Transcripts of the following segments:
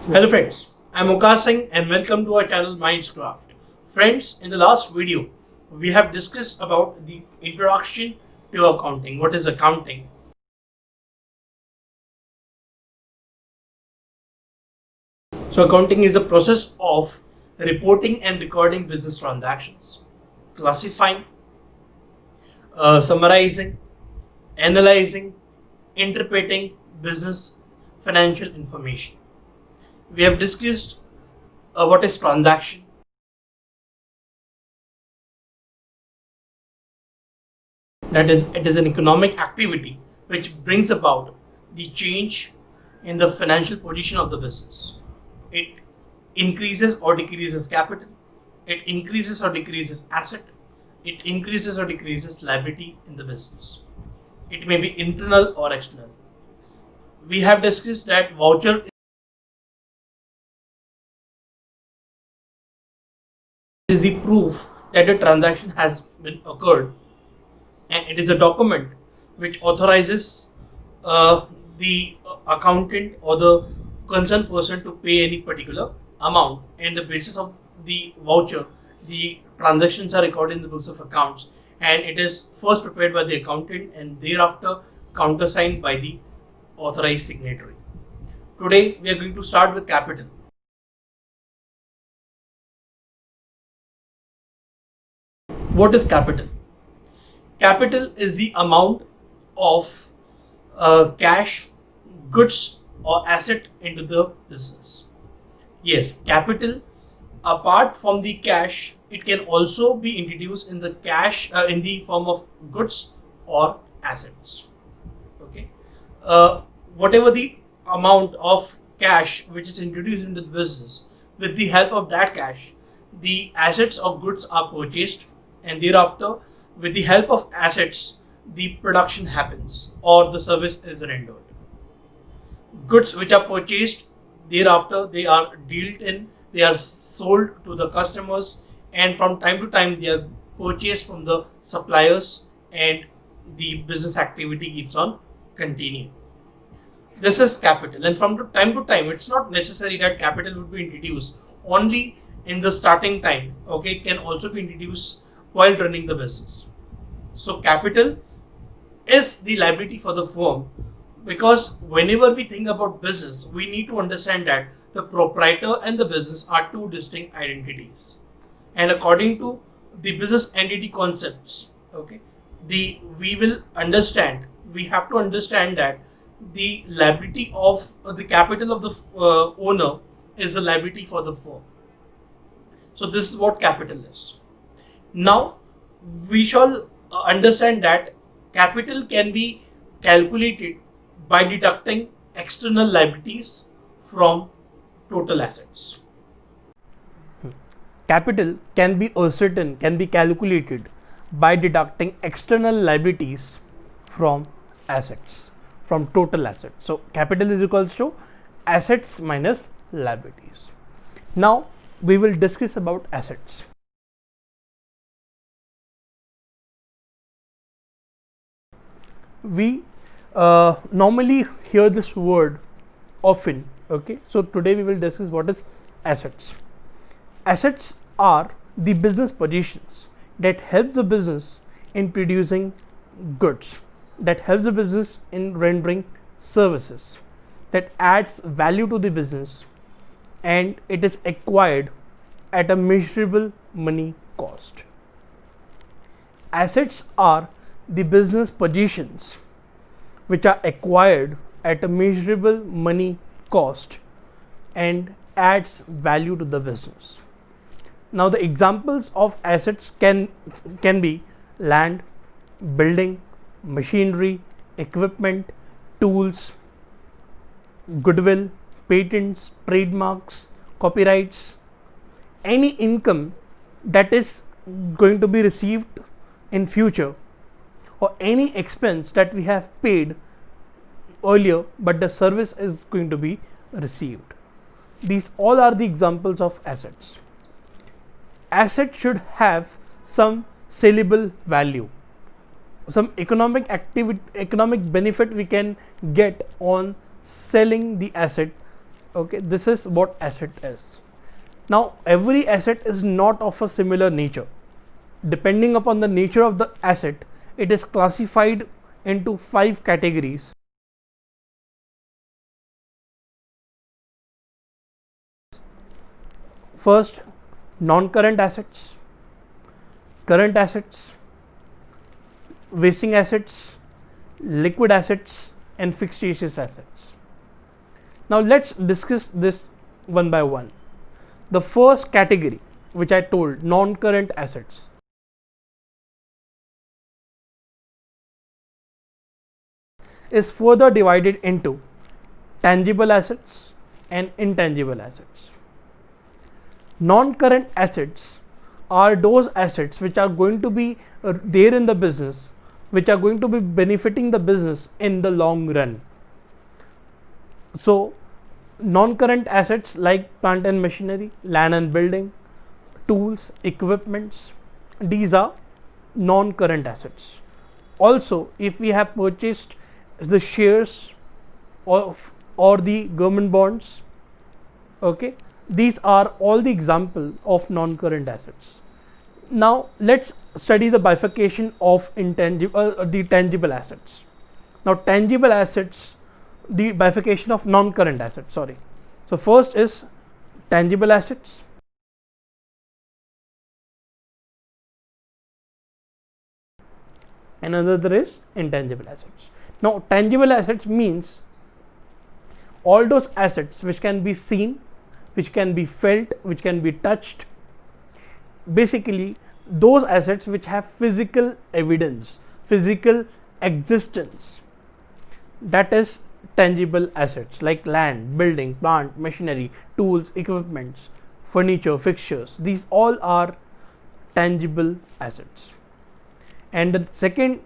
Hello friends, I'm Mukesh Singh and welcome to our channel Mindscraft. Friends, in the last video, we have discussed about the introduction to accounting. What is accounting? So accounting is a process of reporting and recording business transactions, classifying, summarizing, analyzing, interpreting business financial information. We have discussed what is transaction. That is, it is an economic activity which brings about the change in the financial position of the business. It increases or decreases capital, it increases or decreases asset, it increases or decreases liability in the business. It may be internal or external. We have discussed that voucher is the proof that a transaction has been occurred, and it is a document which authorizes the accountant or the concerned person to pay any particular amount, and the basis of the voucher the transactions are recorded in the books of accounts, and it is first prepared by the accountant and thereafter countersigned by the authorized signatory. Today we are going to start with capital. What is capital? Capital is the amount of cash, goods, or asset into the business. Yes, capital apart from the cash, it can also be introduced in the cash in the form of goods or assets. Okay, whatever the amount of cash which is introduced into the business, with the help of that cash, the assets or goods are purchased, and thereafter, with the help of assets, the production happens or the service is rendered. Goods which are purchased, thereafter they are dealt in, they are sold to the customers, and from time to time they are purchased from the suppliers, and the business activity keeps on continuing. This is capital, and from time to time it's not necessary that capital would be introduced only in the starting time. Okay, it can also be introduced while running the business. So capital is the liability for the firm, because whenever we think about business, we need to understand that the proprietor and the business are two distinct identities. And according to the business entity concepts, okay, we will understand, we have to understand that the liability of the capital of the owner is the liability for the firm. So this is what capital is. Now we shall understand that capital can be calculated by deducting external liabilities from total assets. Capital can be ascertained, can be calculated by deducting external liabilities from assets, from total assets. So capital is equals to assets minus liabilities. Now we will discuss about assets. We normally hear this word often. Okay, so today we will discuss what is assets. Assets are the business positions that help the business in producing goods, that helps the business in rendering services, that adds value to the business, and it is acquired at a measurable money cost. Assets are the business positions which are acquired at a measurable money cost and adds value to the business. Now the examples of assets can be land, building, machinery, equipment, tools, goodwill, patents, trademarks, copyrights, any income that is going to be received in future, or any expense that we have paid earlier but the service is going to be received. These all are the examples of assets. Asset should have some sellable value, some economic activity, economic benefit we can get on selling the asset Okay, this is what asset is. Now every asset is not of a similar nature. Depending upon the nature of the asset, it is classified into 5 categories. First, non-current assets, current assets, wasting assets, liquid assets, and fictitious assets. Now let's discuss this one by one. The first category, which I told, non-current assets, is further divided into tangible assets and intangible assets. Non-current assets are those assets which are going to be there in the business, which are going to be benefiting the business in the long run. So non-current assets like plant and machinery, land and building, tools, equipments, these are non-current assets. Also, if we have purchased the shares of or the government bonds, okay, these are all the example of non-current assets. Now let's study the bifurcation of the tangible assets. Now tangible assets, the bifurcation of non-current assets, sorry. So first is tangible assets, and another is intangible assets. Now tangible assets means all those assets which can be seen, which can be felt, which can be touched, basically those assets which have physical evidence, physical existence, that is tangible assets like land, building, plant, machinery, tools, equipments, furniture, fixtures. These all are tangible assets. And the second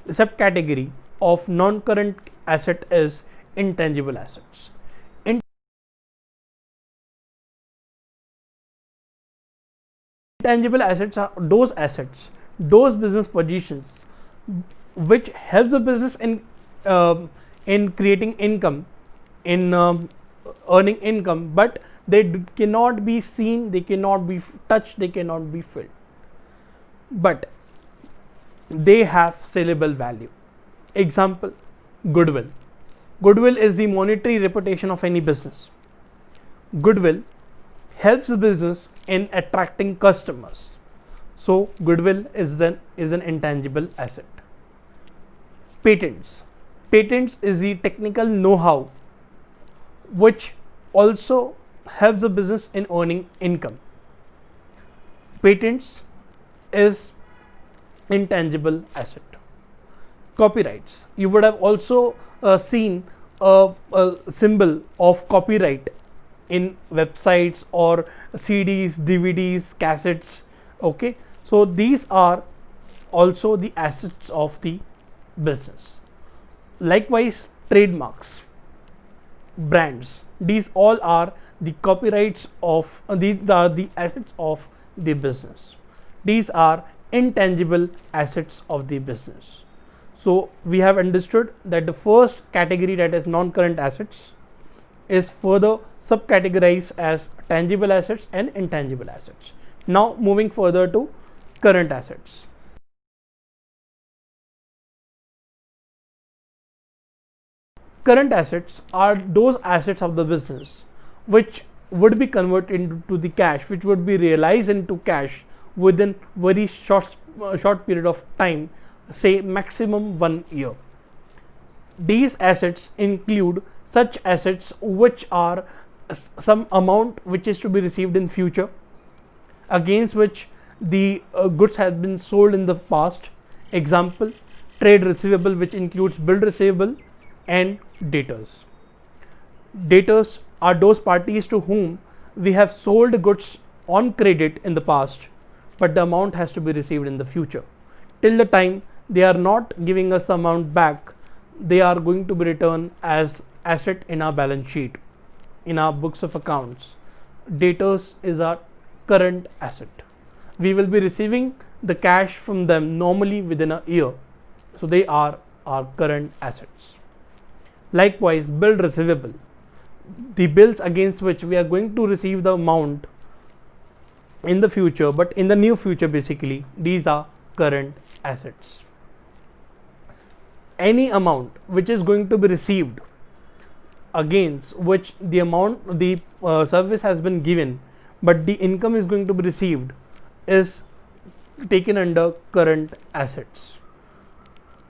subcategory of non-current asset is intangible assets. Intangible assets are those business positions which helps the business in creating income, in earning income, but they cannot be seen, they cannot be touched, they cannot be felt, but they have sellable value. Example, goodwill. Goodwill is the monetary reputation of any business. Goodwill helps the business in attracting customers. So goodwill is an intangible asset. Patents. Patents is the technical know-how which also helps the business in earning income. Patents is intangible asset. Copyrights. You would have also seen a symbol of copyright in websites or CDs, DVDs, cassettes. Okay, so these are also the assets of the business. Likewise, trademarks, brands, these all are the copyrights of the assets of the business. These are intangible assets of the business. So we have understood that the first category, that is non-current assets, is further subcategorized as tangible assets and intangible assets. Now moving further to current assets. Current assets are those assets of the business which would be converted into the cash, which would be realized into cash within very short period of time, say maximum 1 year. These assets include such assets which are some amount which is to be received in future, against which the goods have been sold in the past. Example, trade receivable, which includes bill receivable and debtors. Debtors are those parties to whom we have sold goods on credit in the past, but the amount has to be received in the future. Till the time they are not giving us the amount back, they are going to be returned as asset in our balance sheet, in our books of accounts. Debtors is our current asset. We will be receiving the cash from them normally within a year, so they are our current assets. Likewise, bill receivable. the bills against which we are going to receive the amount in the future, but in the near future, basically these are current assets. Any amount which is going to be received against which the amount the service has been given, but the income is going to be received, is taken under current assets.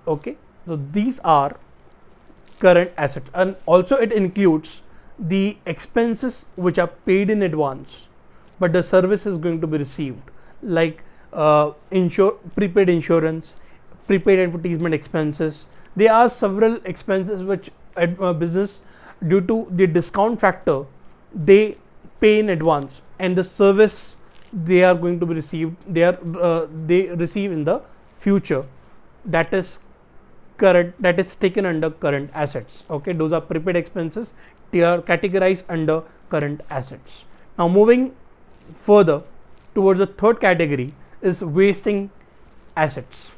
Okay, so these are current assets, and also it includes the expenses which are paid in advance, but the service is going to be received, like prepaid insurance, prepaid advertisement expenses. There are several expenses which business, due to the discount factor, they pay in advance, and the service they are going to be received, they receive in the future. That is current, that is taken under current assets. Okay, those are prepaid expenses, they are categorized under current assets. Now moving further towards the third category is wasting assets.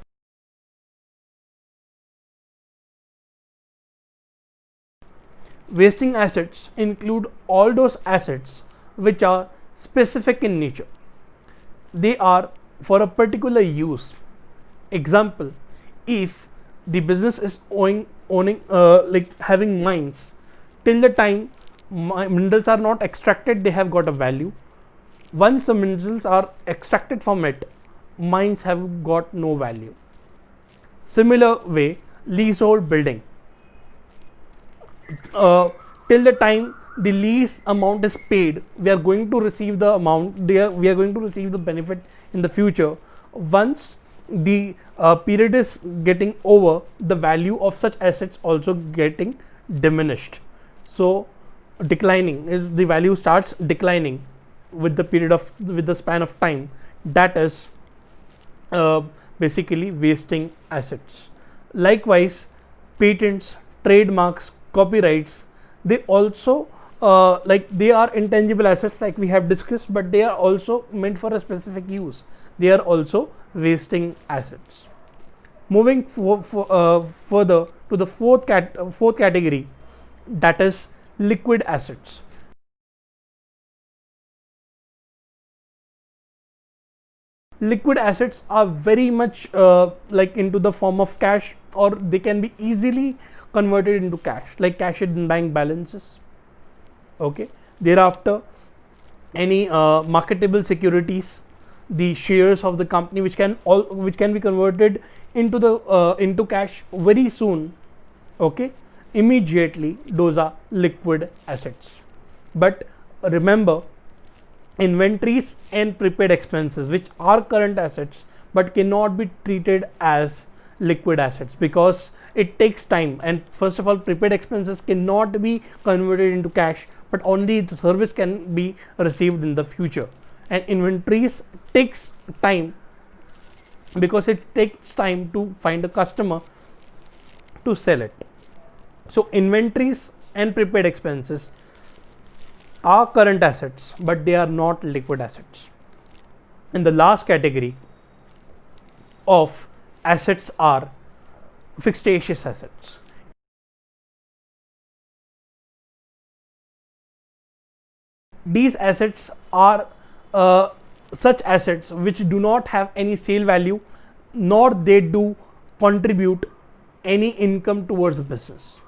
Wasting assets include all those assets which are specific in nature. They are for a particular use. Example, if the business is owning like having mines, till the time minerals are not extracted, they have got a value. Once the minerals are extracted from it, mines have got no value. Similar way, leasehold building, till the time the lease amount is paid, we are going to receive the amount, we are going to receive the benefit in the future. Once the period is getting over, the value of such assets also getting diminished. So declining, is the value starts declining with the period of, with the span of time. That is basically wasting assets. Likewise, patents, trademarks, copyrights, they also like they are intangible assets like we have discussed, but they are also meant for a specific use. They are also wasting assets. Moving further to the fourth category, that is liquid assets. Liquid assets are very much like into the form of cash, or they can be easily converted into cash, like cash in bank balances. Okay, thereafter any marketable securities, the shares of the company, which can be converted into the into cash very soon. Okay, immediately, those are liquid assets. But remember, inventories and prepaid expenses, which are current assets but cannot be treated as liquid assets because it takes time. And first of all, prepaid expenses cannot be converted into cash, but only the service can be received in the future. And inventories takes time because it takes time to find a customer to sell it. So inventories and prepaid expenses are current assets, but they are not liquid assets. And the last category of assets are fictitious assets. These assets are such assets which do not have any sale value, nor they do contribute any income towards the business.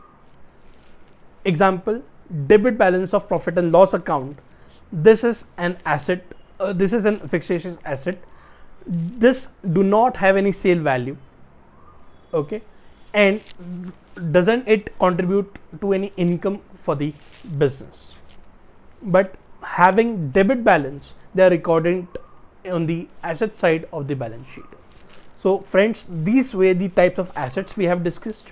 Example, debit balance of profit and loss account. This is an asset, this is an fictitious asset. This do not have any sale value. Okay, and doesn't it contribute to any income for the business, but having debit balance, they are recorded on the asset side of the balance sheet. So friends, these were the types of assets we have discussed.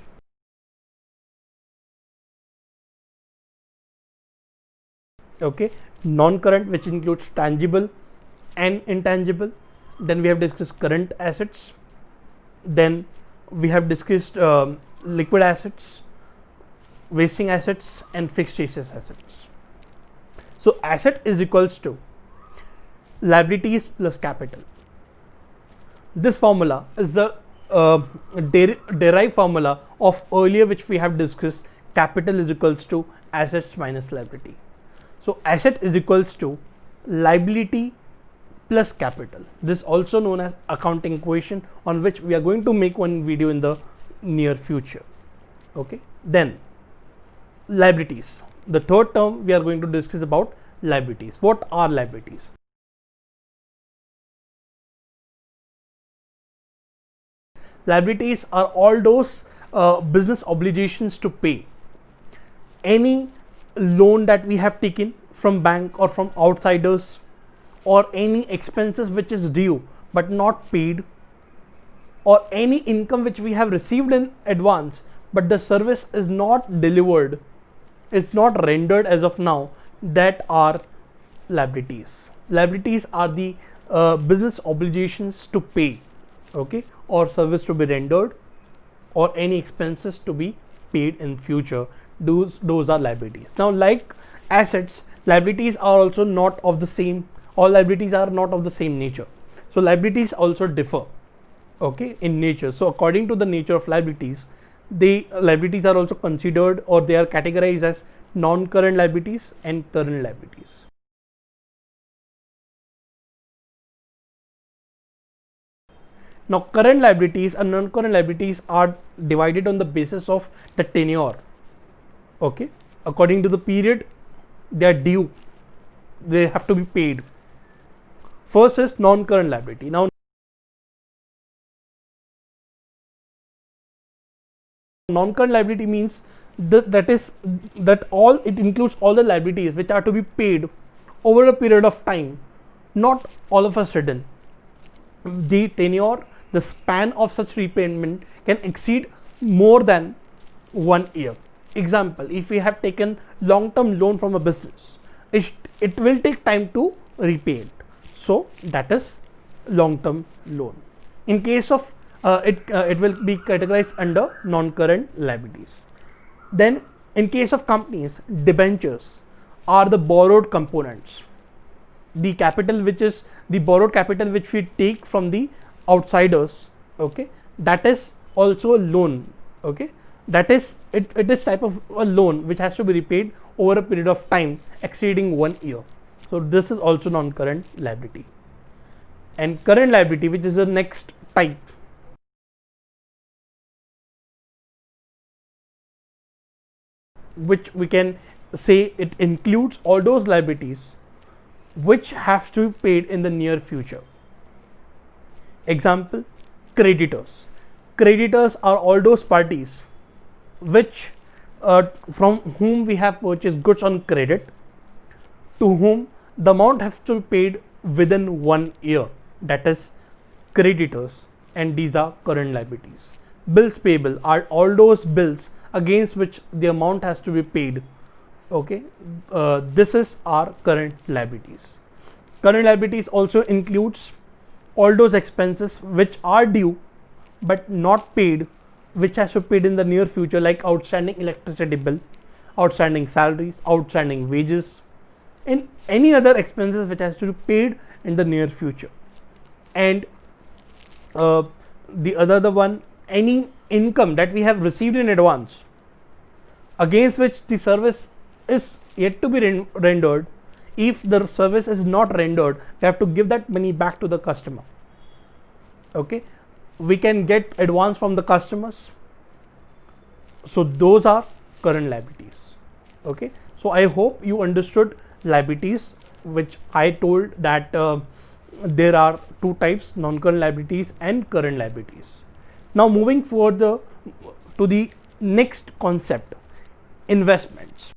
Okay, non-current, which includes tangible and intangible. Then we have discussed current assets. Then we have discussed liquid assets, wasting assets, and fictitious assets. So asset is equals to liabilities plus capital. This formula is the derived formula of earlier, which we have discussed, capital is equals to assets minus liability. So asset is equals to liability plus capital. This is also known as accounting equation, on which we are going to make one video in the near future. Okay, then liabilities. The third term we are going to discuss about liabilities. What are liabilities? Liabilities are all those business obligations to pay any loan that we have taken from bank or from outsiders, or any expenses which is due but not paid, or any income which we have received in advance but the service is not delivered, is not rendered as of now, that are liabilities. Liabilities are the business obligations to pay, okay, or service to be rendered, or any expenses to be paid in future. Those are liabilities. Now, like assets, liabilities are also not of the same, all liabilities are not of the same nature. So liabilities also differ, okay, in nature. So according to the nature of liabilities, the liabilities are also considered, or they are categorized as non-current liabilities and current liabilities. Now, current liabilities and non-current liabilities are divided on the basis of the tenure, okay, according to the period they are due, they have to be paid. First is non-current liability. Now, non-current liability means that all it includes all the liabilities which are to be paid over a period of time, not all of a sudden. The tenure, the span of such repayment can exceed more than 1 year. Example, if we have taken long-term loan from a business, it will take time to repay it. So that is long-term loan. In case of it will be categorized under non-current liabilities. Then in case of companies, debentures are the borrowed components. The capital which is the borrowed capital which we take from the outsiders, okay, that is also a loan, okay, that is it is type of a loan which has to be repaid over a period of time exceeding 1 year. So this is also non-current liability. And current liability, which is the next type, which we can say it includes all those liabilities which have to be paid in the near future. Example, creditors. Creditors are all those parties which from whom we have purchased goods on credit, to whom the amount has to be paid within 1 year, that is creditors, and these are current liabilities. Bills payable are all those bills against which the amount has to be paid, okay, this is our current liabilities. Current liabilities also includes all those expenses which are due but not paid, which has to be paid in the near future, like outstanding electricity bill, outstanding salaries, outstanding wages, and any other expenses which has to be paid in the near future. And the one, any income that we have received in advance against which the service is yet to be rendered. If the service is not rendered, we have to give that money back to the customer, okay. We can get advance from the customers, so those are current liabilities, okay. So I hope you understood liabilities, which I told that there are two types, non-current liabilities and current liabilities. Now moving further to the next concept, investments.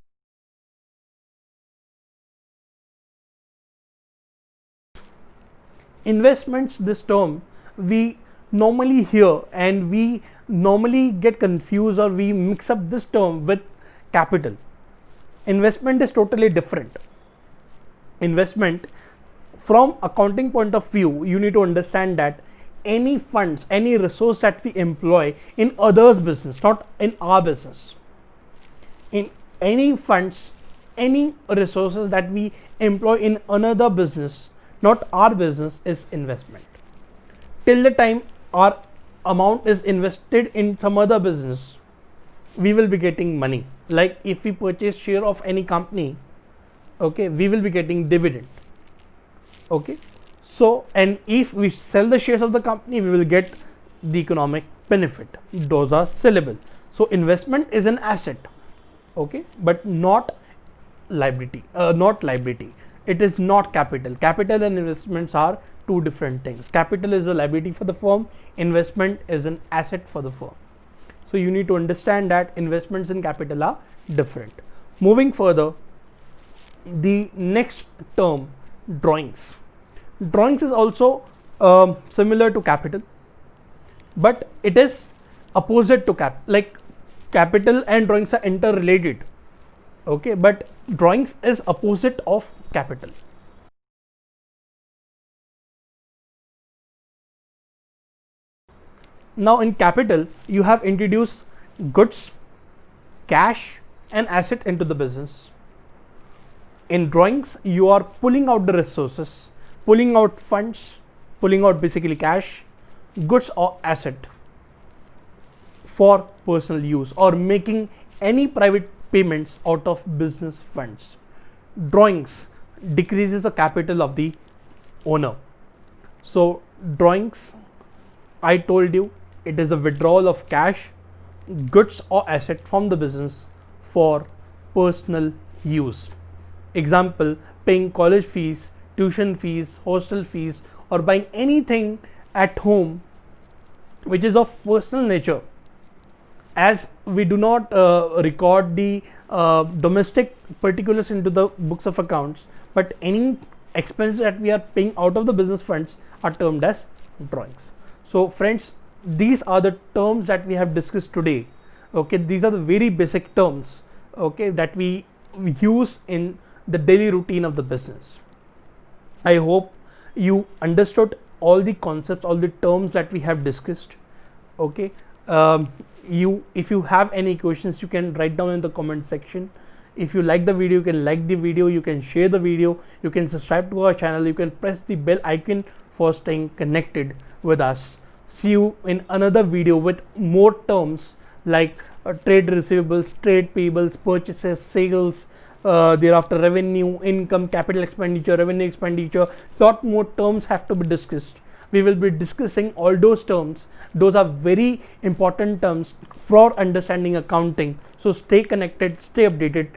Investments, this term we normally hear and we normally get confused, or we mix up this term with capital. Investment is totally different. Investment, from accounting point of view, you need to understand that any funds, any resource that we employ in others' business, not in our business, in any funds, any resources that we employ in another business, not our business, is investment. Till the time our amount is invested in some other business, we will be getting money. Like if we purchase share of any company, okay, we will be getting dividend. Okay, so and if we sell the shares of the company, we will get the economic benefit. Those are sellable. So investment is an asset, okay, but not liability. It is not capital. Capital and investments are two different things. Capital is a liability for the firm. Investment is an asset for the firm. So you need to understand that investments and capital are different. Moving further, the next term, drawings. Drawings is also similar to capital, but it is opposite to capital and drawings are interrelated, okay, but drawings is opposite of capital. Now in capital you have introduced goods, cash and asset into the business. In drawings you are pulling out the resources, pulling out funds, pulling out basically cash, goods or asset for personal use or making any private payments out of business funds. Drawings decreases the capital of the owner. So drawings, I told you, it is a withdrawal of cash, goods or asset from the business for personal use. Example, paying college fees, tuition fees, hostel fees, or buying anything at home which is of personal nature. As we do not record the domestic particulars into the books of accounts, but any expenses that we are paying out of the business funds are termed as drawings. So friends, these are the terms that we have discussed today. Okay, these are the very basic terms, okay, that we use in the daily routine of the business. I hope you understood all the concepts, all the terms that we have discussed. Okay, if you have any questions, you can write down in the comment section. If you like the video, you can like the video, you can share the video, you can subscribe to our channel, you can press the bell icon for staying connected with us. See you in another video with more terms like trade receivables, trade payables, purchases, sales, thereafter revenue, income, capital expenditure, revenue expenditure. Lot more terms have to be discussed. We will be discussing all those terms. Those are very important terms for understanding accounting. So stay connected, stay updated.